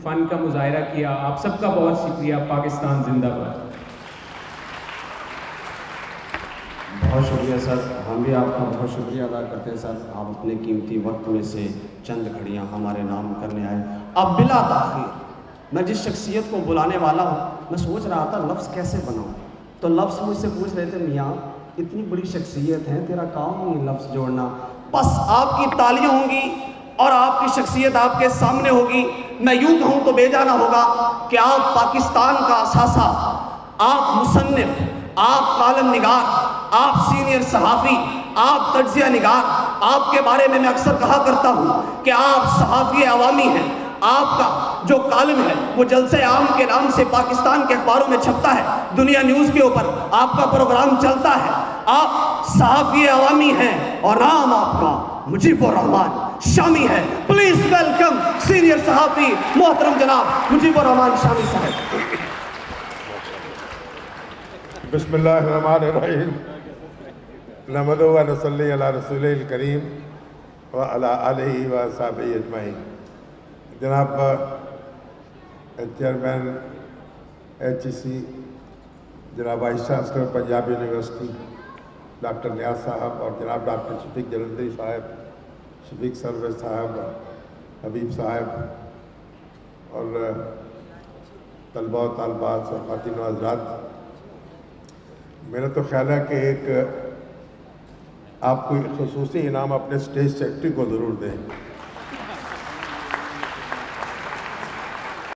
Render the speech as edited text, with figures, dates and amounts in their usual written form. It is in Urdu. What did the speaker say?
فن کا مظاہرہ کیا. آپ سب کا بہت شکریہ. پاکستان زندہ باد. بہت شکریہ سر. ہم بھی آپ کا بہت شکریہ ادا کرتے ہیں سر. آپ اپنے قیمتی وقت میں سے چند گھڑیاں ہمارے نام کرنے آئے. اب بلا تاخیر میں جس شخصیت کو بلانے والا ہوں، میں سوچ رہا تھا لفظ کیسے بناؤں، تو لفظ مجھ سے پوچھ رہے تھے میاں اتنی بڑی شخصیت ہے، تیرا کام نہیں لفظ جوڑنا. بس آپ کی تالیاں ہوں گی اور آپ کی شخصیت آپ کے سامنے ہوگی. میں یوں کہوں تو بے جانا ہوگا کہ آپ پاکستان کا اثاثہ، آپ مصنف، آپ کالم نگار، آپ سینئر صحافی، آپ تجزیہ نگار. آپ کے بارے میں اکثر کہا کرتا ہوں کہ آپ صحافی عوامی ہیں. آپ کا جو کالم ہے وہ جلسہ عام کے نام سے پاکستان کے اخباروں میں چھپتا ہے، دنیا نیوز کے اوپر آپ کا پروگرام چلتا ہے. آپ صحافی عوامی ہیں اور نام آپ کا مجیب الرحمان شامی ہے. پلیز ویلکم سینئر صحافی محترم جناب مجیب الرحمان شامی صاحب. بسم اللہ الرحمن الرحیم. نحمدہ و نصلی علی رسولہ الکریم وعلی آلہ و صحبہ اجمعین. جناب چیئرمین HEC جناب vice chancellor Punjab University doctor Niaz صاحب، اور جناب ڈاکٹر شفیق جلندری صاحب، شفیق سرور صاحب، حبیب صاحب، اور طلبہ و طالبات اور خواتین و حضرات، میرا تو خیال ہے کہ ایک آپ کو خصوصی انعام اپنے اسٹیج سیکرٹری کو ضرور دیں.